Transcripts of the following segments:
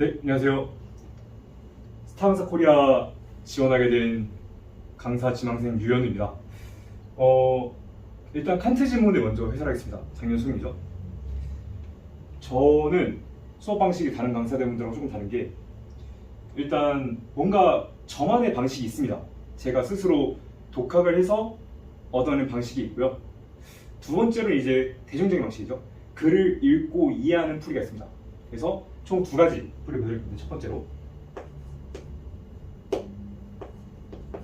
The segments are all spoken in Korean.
네, 안녕하세요. 스타강사 코리아 지원하게 된 강사 지망생 유현우입니다. 일단 칸트 지문을 먼저 해설하겠습니다. 작년 수능이죠. 저는 수업 방식이 다른 강사들분들하고 조금 다른 게 일단 뭔가 저만의 방식이 있습니다. 제가 스스로 독학을 해서 얻어낸 방식이 있고요. 두 번째로는 이제 대중적인 방식이죠. 글을 읽고 이해하는 풀이가 있습니다. 그래서 총 두 가지 풀이를 보여드릴 건데, 첫 번째로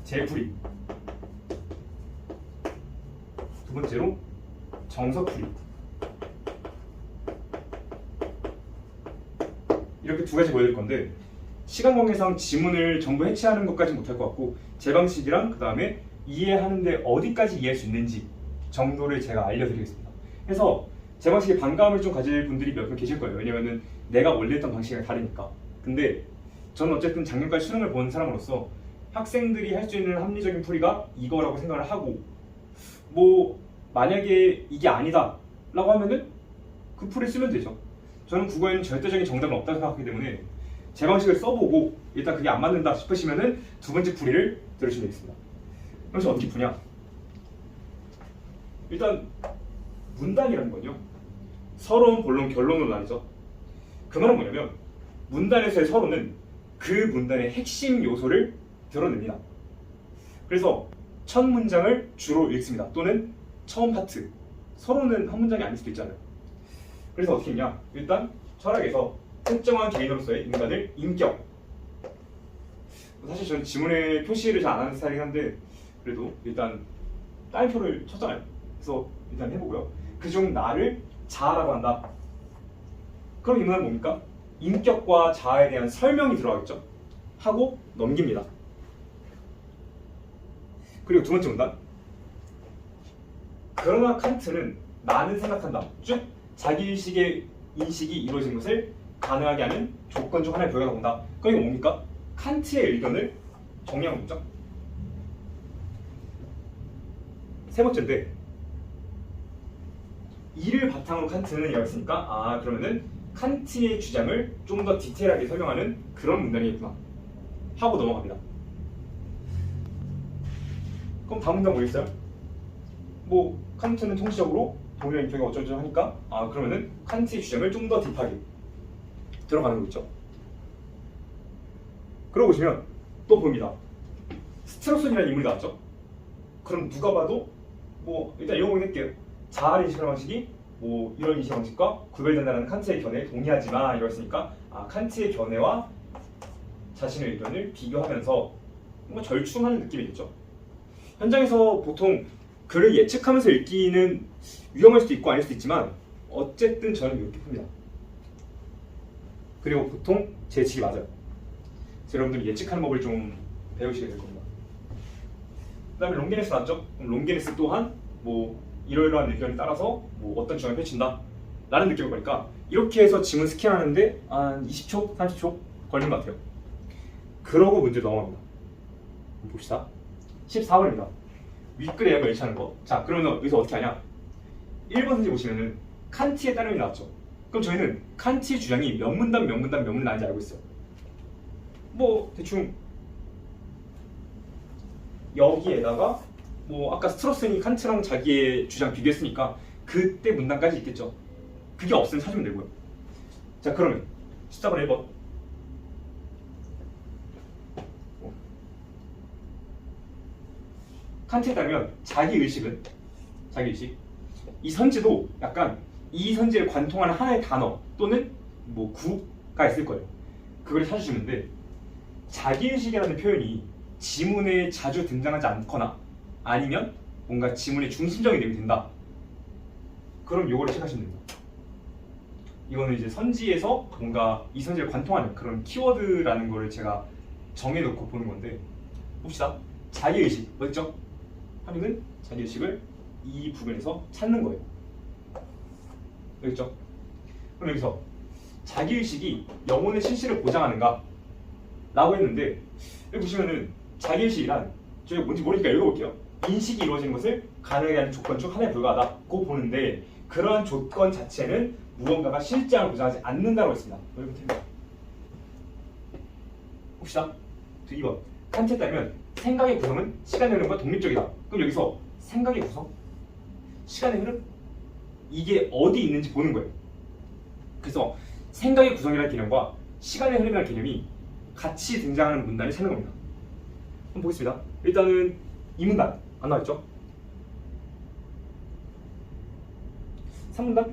제풀이, 두 번째로 정석풀이. 이렇게 두 가지 보여드릴 건데, 시간 관계상 지문을 전부 해체하는 것까지 못할 것 같고, 제 방식이랑 그 다음에 이해하는데 어디까지 이해할 수 있는지 정도를 제가 알려드리겠습니다. 그래서 제 방식에 반감을 좀 가질 분들이 몇 명 계실 거예요. 왜냐면은 내가 원래 했던 방식이랑 다르니까. 근데 저는 어쨌든 작년까지 수능을 본 사람으로서 학생들이 할 수 있는 합리적인 풀이가 이거라고 생각을 하고, 뭐 만약에 이게 아니다 라고 하면은 그 풀을 쓰면 되죠. 저는 국어에는 절대적인 정답은 없다고 생각하기 때문에 제 방식을 써보고 일단 그게 안 맞는다 싶으시면은 두 번째 풀이를 들으시면 되겠습니다. 그래서 어떻게 푸냐? 일단 문단이라는 건요, 서론, 본론, 결론으로 나뉘죠. 그 말은 뭐냐면 문단에서의 서론은 그 문단의 핵심 요소를 드러냅니다. 그래서 첫 문장을 주로 읽습니다. 또는 처음 파트. 서론은 한 문장이 아닐 수도 있잖아요. 그래서 어떻게 했냐? 일단 철학에서 특정한 개인으로서의 인간을 인격. 사실 저는 지문에 표시를 잘 안 하는 스타일이긴 한데 그래도 일단 따옴표를 쳤잖아요. 그래서 일단 해보고요. 그중 나를 자아라고 한다. 그럼 이 문장은 뭡니까? 인격과 자아에 대한 설명이 들어가겠죠? 하고 넘깁니다. 그리고 두 번째 문단. 그러나 칸트는 나는 생각한다. 쭉 자기의식의 인식이 이루어진 것을 가능하게 하는 조건 중 하나의 결과가 본다. 그럼 이거 뭡니까? 칸트의 의견을 정리한 거죠. 세 번째인데, 이를 바탕으로 칸트는 이야기했으니까 그러면은 칸트의 주장을 좀 더 디테일하게 설명하는 그런 문단이겠구나 하고 넘어갑니다. 그럼 다음 문단 뭐겠어요? 뭐 칸트는 통치적으로 동일한 인격이 어쩌고저쩌고 하니까 그러면은 칸트의 주장을 좀 더 딥하게 들어가는 거 있죠. 그러고 보시면 또 보입니다. 스트로슨이라는 인물이 나왔죠. 그럼 누가 봐도 뭐 일단 이거 보낼게요. 자아를 인식하는 방식이 뭐 이런 인식 방식과 구별된다는 칸트의 견해에 동의하지마 이랬으니까 칸트의 견해와 자신의 의견을 비교하면서 뭔가 절충하는 느낌이겠죠. 현장에서 보통 글을 예측하면서 읽기는 위험할 수도 있고 아닐 수도 있지만 어쨌든 저는 이렇게 풉니다. 그리고 보통 제 예측이 맞아요. 그래서 여러분들이 예측하는 법을 좀 배우시게 될 겁니다. 그 다음에 롱게네스 나왔죠? 그럼 롱게네스 또한 뭐 이러이러한 의견에 따라서 뭐 어떤 주장을 펼친다 라는 느낌일 거니까 이렇게 해서 지문 스캔하는데 한 20초, 30초 걸린 것 같아요. 그러고 문제 넘어갑니다. 봅시다. 14번입니다. 윗글에 약간 일치하는 거. 자, 그러면 여기서 어떻게 하냐? 1번 선지 보시면은 칸트의 따름이 나왔죠. 그럼 저희는 칸트의 주장이 몇 문단 아닌지 알고 있어요. 뭐 대충 여기에다가 뭐 아까 스트로슨이 칸트랑 자기의 주장 비교했으니까 그때 문단까지 있겠죠. 그게 없으면 찾으면 되고요. 자, 그러면 14번 1번 칸트에 따르면 자기의식 이 선지도 약간 이 선지를 관통하는 하나의 단어 또는 뭐 구가 있을 거예요. 그걸 찾으시는데 자기의식이라는 표현이 지문에 자주 등장하지 않거나 아니면 뭔가 지문의 중심적인 내용이 된다. 그럼 요거를 체크하시면 됩니다. 이거는 이제 선지에서 뭔가 이 선지를 관통하는 그런 키워드라는 거를 제가 정해놓고 보는 건데, 봅시다. 자기의식 어딨죠? 하면은 자기의식을 이 부분에서 찾는 거예요. 여기 있죠? 그럼 여기서 자기의식이 영혼의 실실을 보장하는가? 라고 했는데 여기 보시면은 자기의식이란 저희가 뭔지 모르니까 읽어볼게요. 인식이 이루어지는 것을 가능하게 하는 조건 중 하나에 불과하다고 보는데 그러한 조건 자체는 무언가가 실제함을 보장하지 않는다고 했습니다. 여기 됩니다. 봅시다. 2번. 칸트에 따르면 생각의 구성은 시간의 흐름과 독립적이다. 그럼 여기서 생각의 구성, 시간의 흐름, 이게 어디 있는지 보는 거예요. 그래서 생각의 구성이라는 개념과 시간의 흐름이라는 개념이 같이 등장하는 문단을 찾는 겁니다. 한번 보겠습니다. 일단은 이 문단 안 나와있죠? 3문단?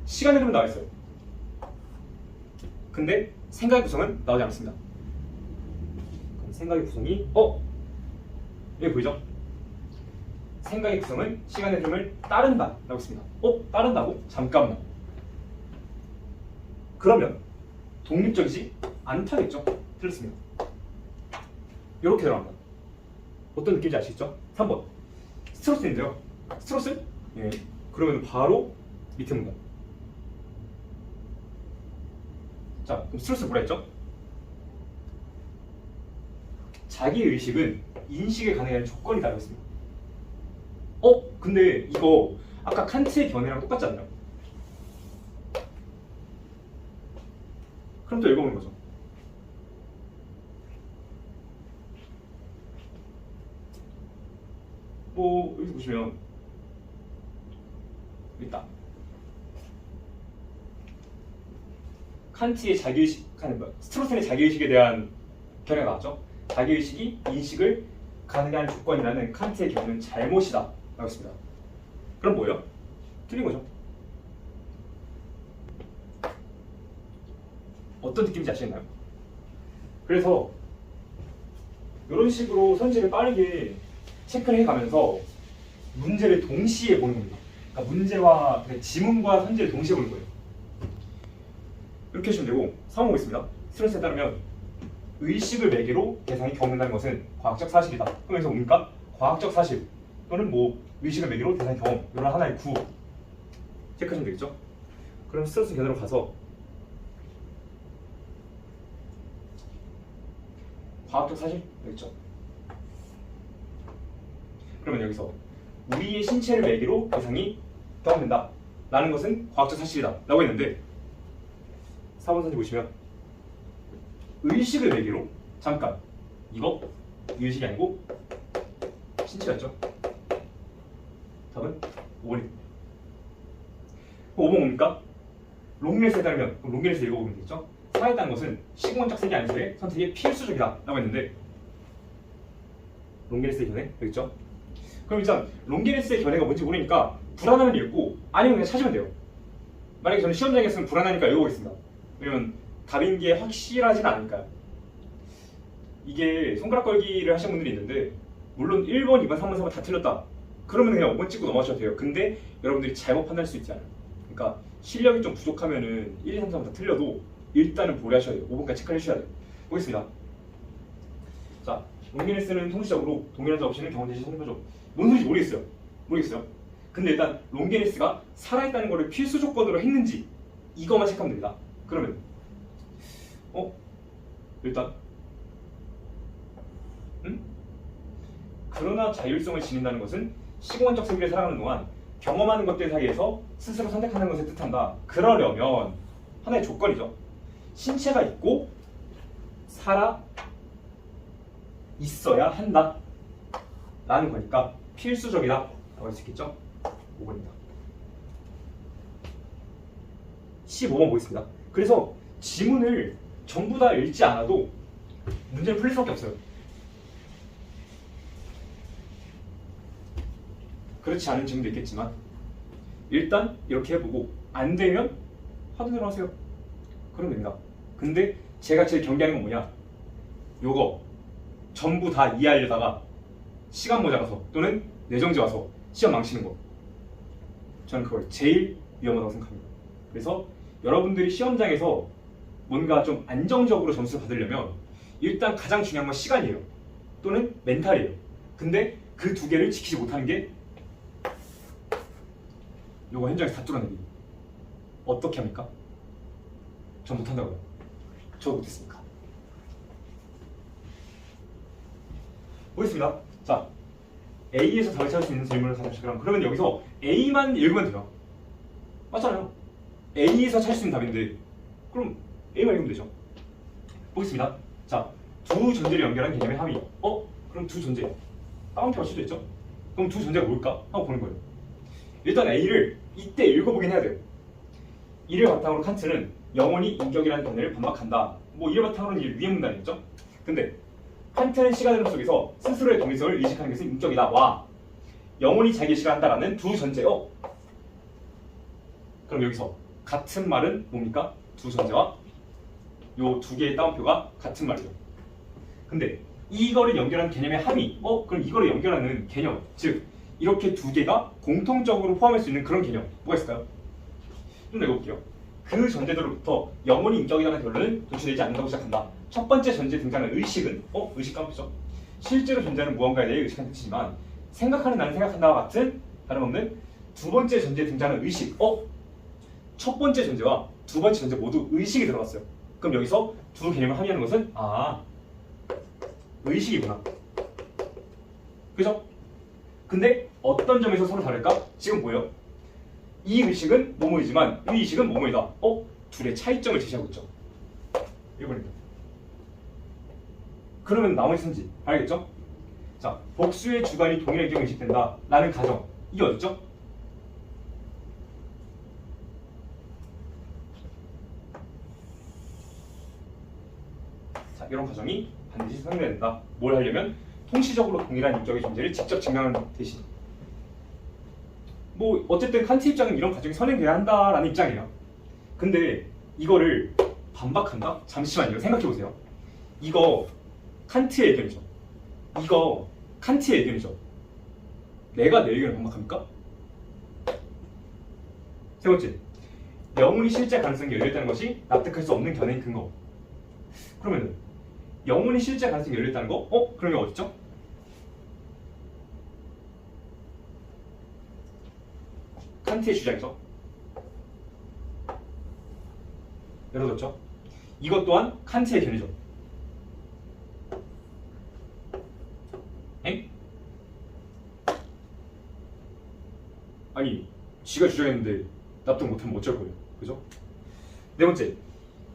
시간의 흐름은 나와있어요. 근데 생각의 구성은 나오지 않습니다. 그럼 생각의 구성이 여기 보이죠? 생각의 구성은 시간의 흐름을 따른다 라고 했습니다. 따른다고? 잠깐만. 그러면 독립적이지 않다겠죠? 틀렸습니다. 이렇게 들어갑니다. 어떤 느낌인지 아시겠죠? 3번. 스트로스인데요. 스트로스? 예. 그러면 바로 밑에 문단. 자, 그럼 스트로스 뭐라 했죠? 자기의식은 인식에 가능한 조건이다 라고 했습니다. 근데 이거 아까 칸트의 견해랑 똑같지 않나요? 그럼 또 읽어보는 거죠. 여기 보시면 있다. 칸트의 자기의식, 스트로스의 자기의식에 대한 견해가 나왔죠. 자기의식이 인식을 가능한 조건이라는 칸트의 견해는 잘못이다 라고 했습니다. 그럼 뭐예요? 틀린 거죠. 어떤 느낌인지 아시겠나요? 그래서 이런 식으로 선지를 빠르게 체크를 해가면서 문제를 동시에 보는 겁니다. 그러니까 문제와 지문과 선지를 동시에 보는 거예요. 이렇게 하시면 되고 3번 보겠습니다. 스트레스에 따르면 의식을 매개로 대상이 경험한다는 것은 과학적 사실이다. 그럼 여기서 뭡니까? 과학적 사실 또는 의식을 매개로 대상이 경험, 이런 하나의 구호 체크하시면 되겠죠? 그럼 스트레스 견해로 가서 과학적 사실 되겠죠? 그러면 여기서 우리의 신체를 매개로 대상이 경험된다 라는 것은 과학적 사실이다 라고 했는데 4번 선지 보시면 의식을 매개로 잠깐 이거 의식이 아니고 신체가 있죠? 답은 5번입니다. 5번 뭡니까? 롱레스에 따르면 롱레스 읽어보면 되겠죠? 살아있다는 것은 시공원적 세계 안에서의 선택이 필수적이다 라고 했는데 롱게네스의 견해 여기 있죠? 그럼 일단 롱게네스의 견해가 뭔지 모르니까 불안하면 읽고 아니면 그냥 찾으면 돼요. 만약에 저는 시험장에 있으면 불안하니까 읽어보겠습니다. 왜냐면 답인 게 확실하진 않으니까요. 이게 손가락 걸기를 하시는 분들이 있는데 물론 1번, 2번, 3번, 4번 다 틀렸다 그러면 그냥 5번 찍고 넘어가셔도 돼요. 근데 여러분들이 잘못 판단할 수 있지 않아요. 그러니까 실력이 좀 부족하면은 1, 2, 3, 4번 다 틀려도 일단은 보려하셔야 돼요. 5번까지 체크를 해주셔야 돼요. 보겠습니다. 자, 롱게네스는 통시적으로 동일한 없이는 경험되지 선표죠. 뭔 소리인지 모르겠어요. 근데 일단 롱게네스가 살아있다는 것을 필수 조건으로 했는지 이거만 체크하면 됩니다. 그러면 일단 그러나 자율성을 지닌다는 것은 시공간적 세계를 살아가는 동안 경험하는 것들 사이에서 스스로 선택하는 것을 뜻한다. 그러려면 하나의 조건이죠. 신체가 있고 살아 있어야 한다 라는 거니까 필수적이다 라고 할 수 있겠죠? 5번입니다. 15번 보겠습니다. 그래서 지문을 전부 다 읽지 않아도 문제를 풀릴 수밖에 없어요. 그렇지 않은 지문도 있겠지만 일단 이렇게 해보고 안 되면 하드대로 하세요. 그러면 됩니다. 근데 제가 제일 경계하는 건 뭐냐, 요거 전부 다 이해하려다가 시간 모자라서 또는 내정지 와서 시험 망치는 거, 저는 그걸 제일 위험하다고 생각합니다. 그래서 여러분들이 시험장에서 뭔가 좀 안정적으로 점수를 받으려면 일단 가장 중요한 건 시간이에요. 또는 멘탈이에요. 근데 그 두 개를 지키지 못하는 게 요거 현장에서 다 뚫어내기. 어떻게 합니까? 전 못한다고요. 저 못했으니까. 보겠습니다. 자, A에서 답을 찾을 수 있는 질문을 선택하시라. 그러면 여기서 A만 읽으면 돼요. 맞잖아요. A에서 찾을 수 있는 답인데 그럼 A만 읽으면 되죠. 보겠습니다. 자, 두 전제를 연결한 개념의 합의. 그럼 두 전제 따옴표가 수도 있죠? 그럼 두 전제가 뭘까? 하고 보는 거예요. 일단 A를 이때 읽어보긴 해야 돼요. 이를 바탕으로 칸트는 영원히 인격이라는 견해를 반박한다. 뭐 이를 바탕으로는 이제 위의 문단이겠죠? 근데 칸트는 시간 흐름 속에서 스스로의 독립성을 의식하는 것은 인격이다. 와, 영원히 자기의식을 한다라는 두 전제. 그럼 여기서 같은 말은 뭡니까? 두 전제와 요 두 개의 따옴표가 같은 말이죠. 근데 이거를 연결한 개념의 합의. 그럼 이거를 연결하는 개념, 즉 이렇게 두 개가 공통적으로 포함할 수 있는 그런 개념 뭐가 있을까요? 좀 읽어볼게요. 그 전제들로부터 영원히 인격이라는 결론은 도출되지 않는다고 시작한다. 첫 번째 전제에 등장하는 의식은 의식 까먹죠. 실제로 존재하는 무언가에 대해 의식하는 뜻이지만 생각하는 나는 생각한다와 같은 다름없는 두 번째 전제에 등장하는 의식. 첫 번째 전제와 두 번째 전제 모두 의식이 들어갔어요. 그럼 여기서 두 개념을 합의하는 것은 의식이구나. 그죠? 근데 어떤 점에서 서로 다를까? 지금 뭐예요? 이 의식은 뭐뭐이지만 이 의식은 뭐뭐이다. 둘의 차이점을 제시하고 있죠. 1번입니다. 그러면 나머지 선지 알겠죠? 자, 복수의 주관이 동일한 경우 의식된다 라는 가정, 이게 어딨죠? 자, 이런 가정이 반드시 성립해야 된다. 뭘 하려면 통시적으로 동일한 인격의 존재를 직접 증명하는 대신, 뭐 어쨌든 칸트 입장은 이런 가정이 선행돼야 한다라는 입장이에요. 근데 이거를 반박한다? 잠시만요. 생각해보세요. 이거 칸트의 의견이죠. 이거 칸트의 의견이죠. 내가 내 의견을 반박합니까? 세 번째, 영혼이 실제 가능성이 열려있다는 것이 납득할 수 없는 견해인 근거. 그러면은 영혼이 실제 가능성이 열려있다는 거? 그럼 이거 어딨죠? 칸트의 주장이죠. 열어뒀죠? 이것 또한 칸트의 견해죠. 엥? 아니, 지가 주장했는데 납득 못하면 어쩔 거예요. 그죠? 네 번째,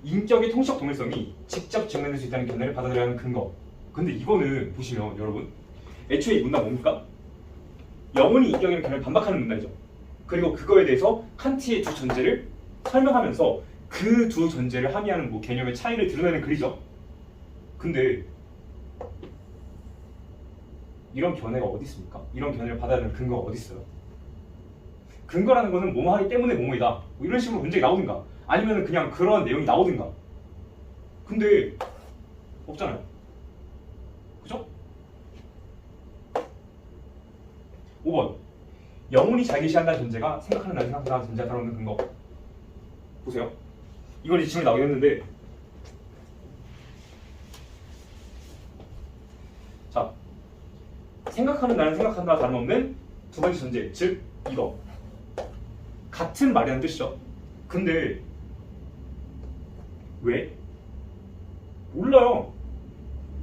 인격의 통시적 동일성이 직접 증명될 수 있다는 견해를 받아들여야 하는 근거. 근데 이거는 보시면 여러분, 애초에 이 문단 뭡니까? 영혼이 인격이라는 견해를 반박하는 문단이죠. 그리고 그거에 대해서 칸트의 두 전제를 설명하면서 그 두 전제를 함의하는 뭐 개념의 차이를 드러내는 글이죠. 근데 이런 견해가 어디 있습니까? 이런 견해를 받아들이는 근거가 어디 있어요? 근거라는 거는 뭐뭐 하기 때문에 뭐뭐이다, 뭐 이런 식으로 문제가 나오든가 아니면 그냥 그런 내용이 나오든가. 근데 없잖아요. 그죠? 5번, 영혼이 자기시한다는 존재가 생각하는 나를 생각한다는 존재가 다루는 근거. 보세요. 이건 이제 질문이 나오긴 했는데, 자, 생각하는 나는 생각한다 다름없는 두 번째 전제, 즉 이거 같은 말이라는 뜻이죠. 근데 왜? 몰라요.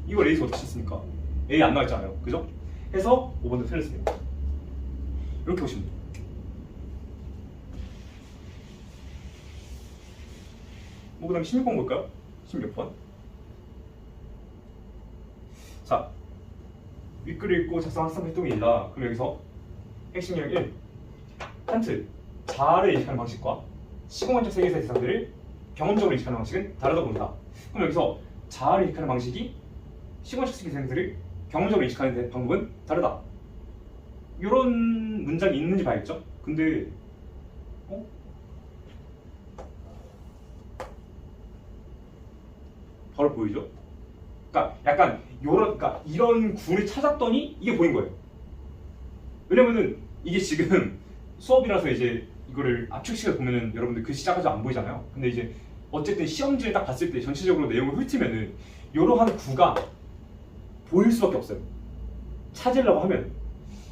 이거 A에서 어떻게 쳤습니까? A 안 나왔잖아요. 그죠? 해서 5번도 틀렸습니다. 이렇게 보시면 돼요. 뭐 그 다음에 16번 볼까요? 16번. 자, 윗글을 읽고 작성 학습 활동이 있다. 그럼 여기서 핵심 내용 1. 칸트, 자아를 인식하는 방식과 시공간적 세계에서의 대상들을 경험적으로 인식하는 방식은 다르다고 본다. 그럼 여기서 자아를 인식하는 방식이 시공간적 세계의 대상들을 경험적으로 인식하는 방법은 다르다. 이런 문장이 있는지 봐야겠죠? 근데 바로 보이죠? 그러니까 약간 그러니까 이런 구를 찾았더니 이게 보인 거예요. 왜냐면은 이게 지금 수업이라서 이제 이거를 압축식을 보면은 여러분들 글씨 작아서 안 보이잖아요. 근데 이제 어쨌든 시험지를 딱 봤을 때 전체적으로 내용을 훑으면은 이러한 구가 보일 수밖에 없어요. 찾으려고 하면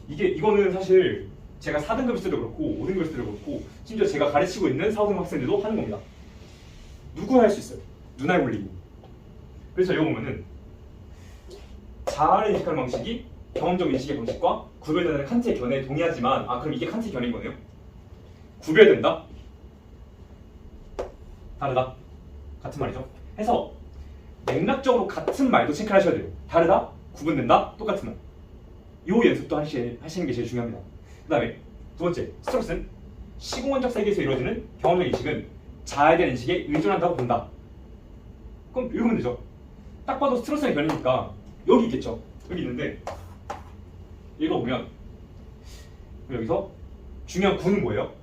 이거는 사실 제가 4등급 있을 때도 그렇고 5등급 있을 때도 그렇고 심지어 제가 가르치고 있는 4, 5등급 학생들도 하는 겁니다. 누구나 할 수 있어요. 눈알 굴리기. 그래서 이거 보면은 자아를 인식하는 방식이 경험적 인식의 방식과 구별되는 칸트의 견해에 동의하지만, 그럼 이게 칸트의 견해인 거네요. 구별된다? 다르다? 같은 말이죠. 해서 맥락적으로 같은 말도 체크하셔야 돼요. 다르다? 구분된다? 똑같은 말. 요 연습도 하시는 게 제일 중요합니다. 그 다음에 두 번째, 스트로스는 시공원적 세계에서 이루어지는 경험적 인식은 자아에 대한 인식에 의존한다고 본다. 그럼 읽으면 되죠. 딱 봐도 스트로스의 변이니까 여기 있겠죠. 여기 있는데 읽어보면 여기서 중요한 구는 뭐예요?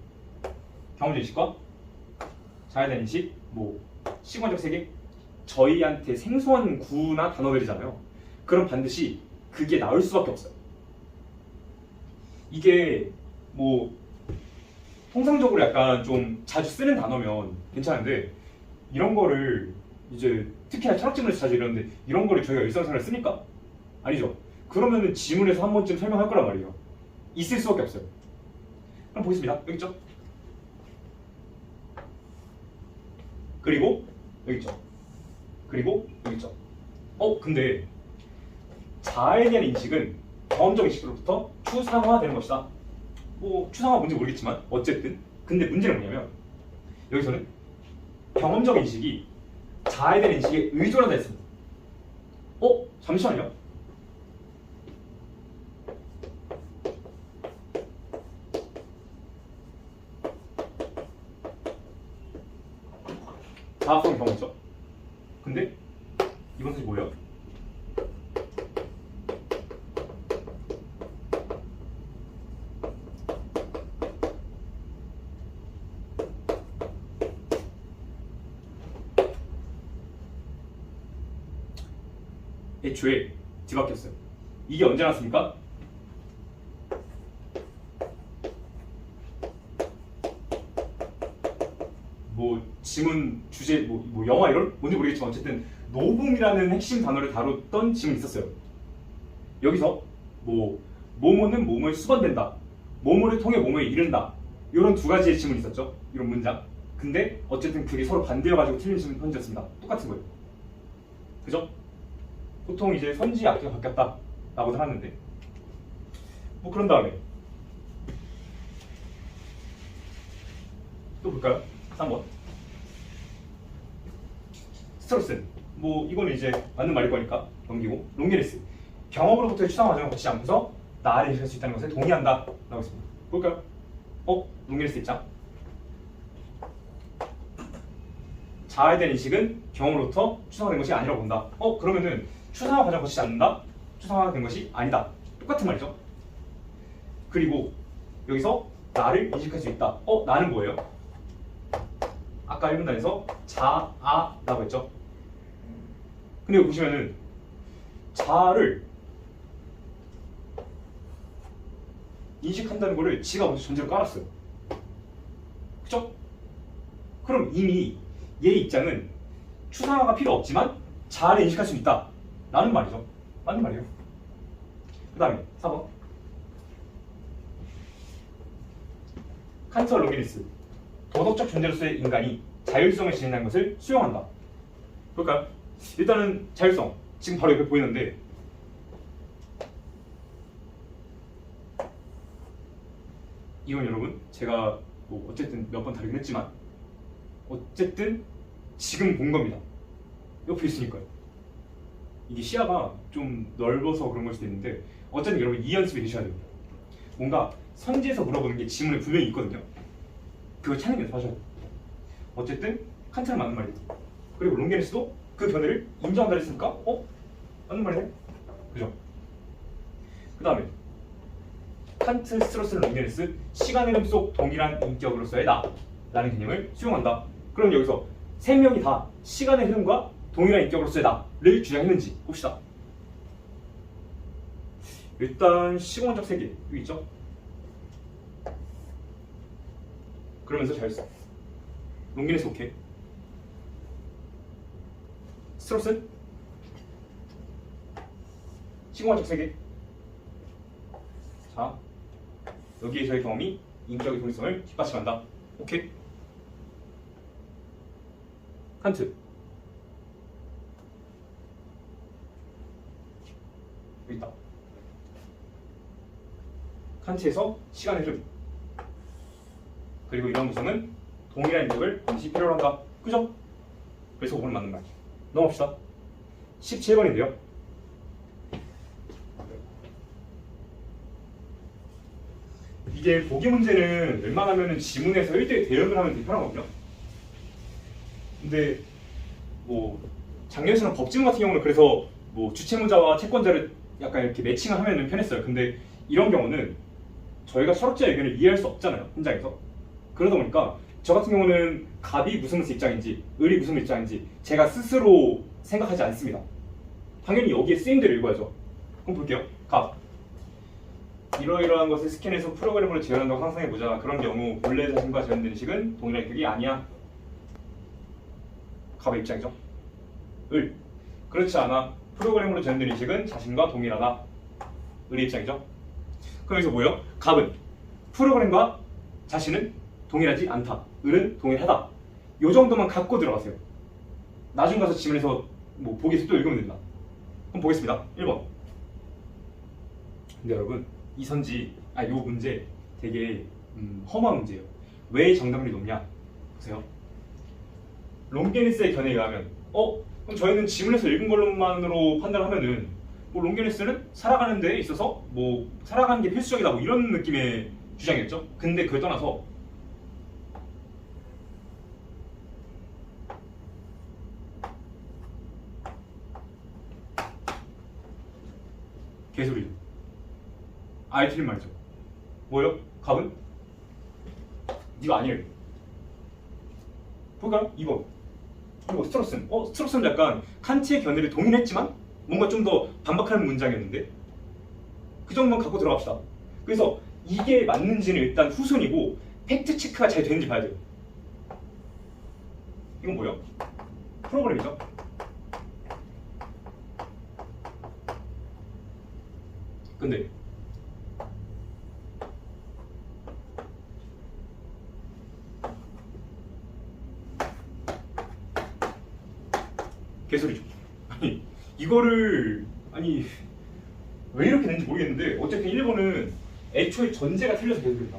경험적 인식과 자아에 대한 인식, 뭐 시공원적 세계, 저희한테 생소한 구나 단어들이잖아요. 그럼 반드시 그게 나올 수밖에 없어요. 이게 뭐 통상적으로 약간 좀 자주 쓰는 단어면 괜찮은데 이런 거를 이제 특히나 철학지문에서 자주 이러는데 이런 거를 저희가 일상생활에 쓰니까? 아니죠. 그러면은 지문에서 한 번쯤 설명할 거란 말이에요. 있을 수밖에 없어요. 그럼 보겠습니다. 여기 있죠. 그리고 여기 있죠. 그리고 여기 있죠. 근데 자아에 대한 인식은 경험적 인식으로부터 추상화되는 것이다. 뭐 추상화 뭔지 모르겠지만 어쨌든 근데 문제는 뭐냐면 여기서는 경험적 인식이 자아에 대한 인식에 의존하다 했습니다. 잠시만요. 자아성 경험이죠. 근데 이건 사실 뭐예요? 애초에 뒤바뀌었어요. 이게 언제 났습니까? 뭐 지문 주제 뭐 영화 이런 뭔지 모르겠지만 어쨌든 노붐이라는 핵심 단어를 다뤘던 지문이 있었어요. 여기서 뭐 뭐뭐는 뭐뭐에 수반된다, 뭐뭐를 통해 뭐뭐에 이른다, 이런 두 가지의 지문이 있었죠. 이런 문장. 근데 어쨌든 그게 서로 반대여가지고 틀린 지문 편지였습니다. 똑같은 거예요. 그죠? 보통 이제 선지 악기가 바뀌었다 라고 하는데 뭐 그런 다음에 또 볼까요? 3번 스트로슨, 뭐 이거는 이제 맞는 말일 거니까 넘기고. 롱게리스, 경험으로부터의 추상 과정을 거치지 않고서 나를 인식할 수 있다는 것에 동의한다 라고 했습니다. 볼까요? 롱게리스 입장. 자아에 대한 인식은 경험으로부터 추상화된 것이 아니라고 본다. 그러면은 추상화 과정을 거치지 않는다? 추상화된 것이 아니다. 똑같은 말이죠. 그리고 여기서 나를 인식할 수 있다. 나는 뭐예요? 아까 1분 단에서 자아라고 했죠. 근데 여기 보시면은 자아를 인식한다는 거를 지가 먼저 전제로 깔았어요. 그쵸? 그럼 이미 얘의 입장은 추상화가 필요 없지만 자아를 인식할 수 있다 라는 말이죠. 맞는 말이에요. 그 다음에 4번 칸트와 롱게리스, 도덕적 존재로서의 인간이 자율성을 지닌다는 것을 수용한다. 볼까요? 일단은 자율성 지금 바로 옆에 보이는데 이건 여러분 제가 뭐 어쨌든 몇 번 다루긴 했지만 어쨌든 지금 본 겁니다. 옆에 있으니까요. 이게 시야가 좀 넓어서 그런 걸 수도 있는데 어쨌든 여러분 이 연습이 되셔야 됩니다. 뭔가 선지에서 물어보는 게 지문에 분명히 있거든요. 그걸 찾는 연습하셔야 돼요. 어쨌든 칸트는 맞는 말이에요. 그리고 롱게리스도 그 견해를 인정한다 했으니까 맞는 말이네. 그죠? 그 다음에 칸트, 스트로스, 롱게리스, 시간 흐름 속 동일한 인격으로서의 나라는 개념을 수용한다. 그럼 여기서 세 명이 다 시간의 흐름과 동일한 인격으로서의 나를 주장했는지 봅시다. 일단 시공원적 세계 여기 있죠? 그러면서 자율성. 롱게리스 오케이. 스트로스 시공원적 세계. 자, 여기에서의 경험이 인격의 독립성을 뒷받침한다. 오케이. 칸트 여기 있다. 칸트에서 시간의 흐름 그리고 이런 구성은 동일한 인격을 반드시 필요로 한다. 그죠? 그래서 5번 맞는 말. 넘어갑시다. 17번인데요. 이게 보기 문제는 웬만하면 지문에서 1대1 대응을 하면 되게 편하거든요. 근데 뭐 작년처럼 법지문 같은 경우는 그래서 뭐 주체문자와 채권자를 약간 이렇게 매칭을 하면 편했어요. 근데 이런 경우는 저희가 철학자의 의견을 이해할 수 없잖아요, 현장에서. 그러다 보니까 저 같은 경우는 갑이 무슨 입장인지 을이 무슨 입장인지 제가 스스로 생각하지 않습니다. 당연히 여기에 쓰인 대로 읽어야죠. 그럼 볼게요. 갑. 이러이러한 것을 스캔해서 프로그램으로 재현한다고 상상해보자. 그런 경우 본래 자신과 재현된 식은 동일한 극이 아니야. 갑의 입장이죠. 을. 그렇지 않아. 프로그램으로 재현된 식은 자신과 동일하다. 을의 입장이죠. 그럼 여기서 뭐예요? 갑은 프로그램과 자신은 동일하지 않다. 을은 동일하다. 요 정도만 갖고 들어가세요. 나중 가서 지문에서 뭐 보기에서 또 읽으면 된다. 그럼 보겠습니다. 1번. 근데 여러분 이 선지, 요 문제 되게 허무한 문제예요. 왜 정답률이 높냐? 보세요. 롱게니스의 견해에 의하면 그럼 저희는 지문에서 읽은 걸로만으로 판단하면은 뭐 롱게니스는 살아가는 데 있어서 뭐 살아가는 게 필수적이다 뭐 이런 느낌의 주장이었죠. 근데 그걸 떠나서 개소리. 아예 틀린 말이죠. 뭐예요? 갑은? 네가 아니에요. 볼까요? 2번. 그리고 스트로슨. 스트로슨은 약간 칸트의 견해를 동의했지만 뭔가 좀 더 반박하는 문장이었는데 그 정도만 갖고 들어갑시다. 그래서 이게 맞는지는 일단 후순이고 팩트 체크가 잘 되는지 봐야 돼요. 이건 뭐예요? 프로그램이죠. 근데 개소리죠. 아니 이거를 왜 이렇게 됐는지 모르겠는데 어쨌든 1번은 애초에 전제가 틀려서 개소리다.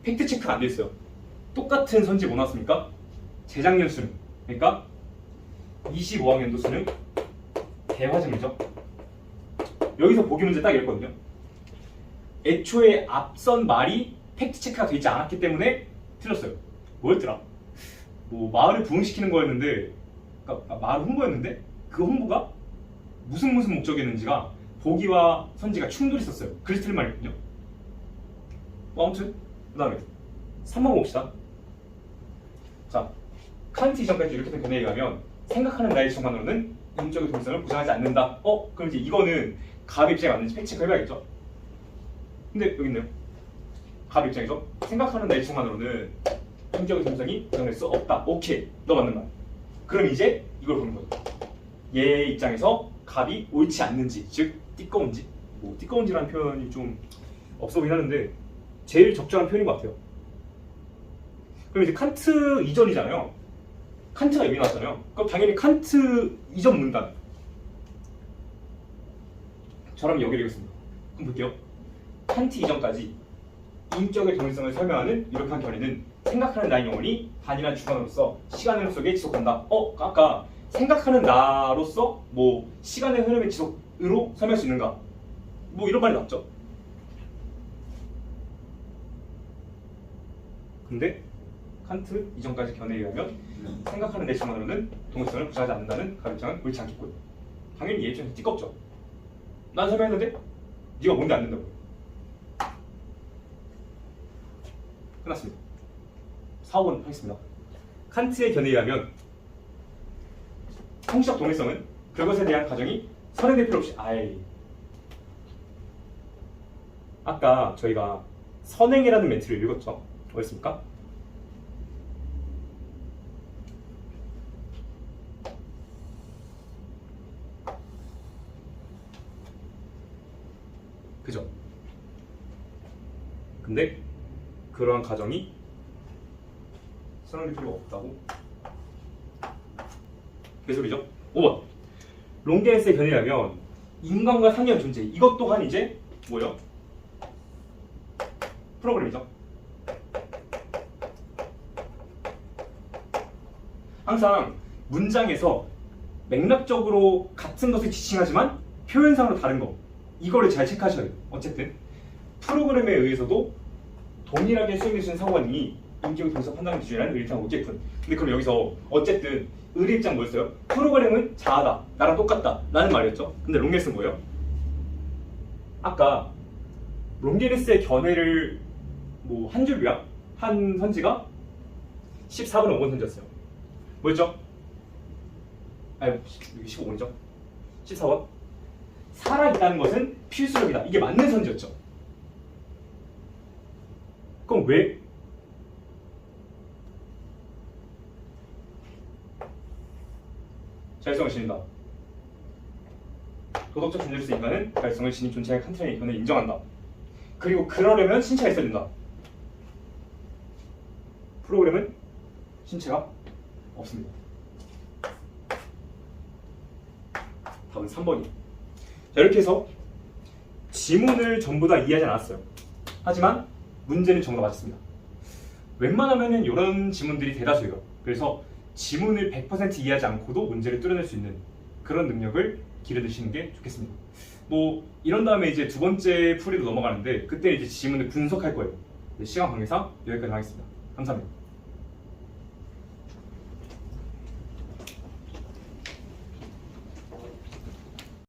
팩트 체크가 안 돼 있어요. 똑같은 선지 뭐 나왔습니까? 재작년 수능, 그러니까 25학년도 수능 대화점이죠. 여기서 보기 문제 딱 이랬거든요. 애초에 앞선 말이 팩트 체크가 되지 않았기 때문에 틀렸어요. 뭐였더라? 뭐 마을을 부흥시키는 거였는데, 그러니까 마을 홍보였는데 그 홍보가 무슨 목적이었는지가 보기와 선지가 충돌이 있었어요. 그래서 틀린 말이거든요. 아무튼 그 다음에 3번 봅시다. 자, 칸트 이전까지 이렇게 된 견해에 의하면 생각하는 나의 지성만으로는 인격의 동성을 보장하지 않는다. 그럼 이제 이거는 갑 입장에 맞는지 팩트 체크 해봐야겠죠. 근데 여기 있네요. 갑 입장에서 생각하는 나의 지성만으로는 인격의 동성이 보장될 수 없다. 오케이, 너 맞는 말. 그럼 이제 이걸 보는 거죠. 얘 입장에서 갑이 옳지 않는지, 즉 띠꺼운지. 뭐 띠꺼운지라는 표현이 좀 없어 보이긴 하는데 제일 적절한 표현인 것 같아요. 그럼 이제 칸트 이전이잖아요. 칸트가 여기 나왔잖아요. 그럼 당연히 칸트 이전 문단. 저라면 여기를 읽겠습니다. 그럼 볼게요. 칸트 이전까지 인격의 동일성을 설명하는 유력한 견해는 생각하는 나의 영혼이 단일한 주관으로서 시간의 흐름 속에 지속한다. 아까 생각하는 나로서 뭐 시간의 흐름의 지속으로 설명할 수 있는가? 뭐 이런 말이 나왔죠. 근데 칸트 이전까지 견해에 의하면 생각하는 내 주관으로는 동일성을 부정하지 않는다는 갑 입장은 옳지 않겠고요. 당연히 얘 입장에서 띠껍죠. 난 설명했는데 네가 뭔데 안 된다고. 끝났습니다. 4번 하겠습니다. 칸트의 견해에 의하면 형식적 동일성은 그것에 대한 가정이 선행될 필요 없이 아까 저희가 선행이라는 멘트를 읽었죠. 뭐였습니까? 그죠? 근데 그러한 가정이 선행될 필요가 없다고. 개소리죠? 5번. 롱게니스의 견해에 의하면 인간과 상이한 존재, 이것 또한 이제 뭐예요? 프로그램이죠. 항상 문장에서 맥락적으로 같은 것을 지칭하지만 표현상으로 다른 거, 이거를 잘 체크하셔야 돼요. 어쨌든 프로그램에 의해서도 동일하게 수행될 수 있는 사고관이 인격 동사 판단 기준이라는 의리상 오브젝트. 근데 그럼 여기서 어쨌든 의리 입장 뭐였어요? 프로그램은 자아다, 나랑 똑같다 라는 말이었죠. 근데 롱게스는 뭐예요? 아까 롱게스의 견해를 뭐 한 줄 요약 한 선지가 14번 5번 선지였어요. 뭐였죠? 아니 여기 15번이죠. 14번 살아있다는 것은 필수적이다. 이게 맞는 선지였죠. 그럼 왜? 자율성을 지닌다. 도덕적 존재로서 인간은 자율성을 지닌 존재의 칸트의 이견을 인정한다. 그리고 그러려면 신체가 있어야 된다. 프로그램은 신체가 없습니다. 답은 3번이에요. 자, 이렇게 해서 지문을 전부 다 이해하지 않았어요. 하지만 문제는 전부 다 맞았습니다. 웬만하면 이런 지문들이 대다수예요. 그래서 지문을 100% 이해하지 않고도 문제를 뚫어낼 수 있는 그런 능력을 기르시는 게 좋겠습니다. 뭐 이런 다음에 이제 두 번째 풀이로 넘어가는데 그때 이제 지문을 분석할 거예요. 시간 관계상 여기까지 하겠습니다. 감사합니다.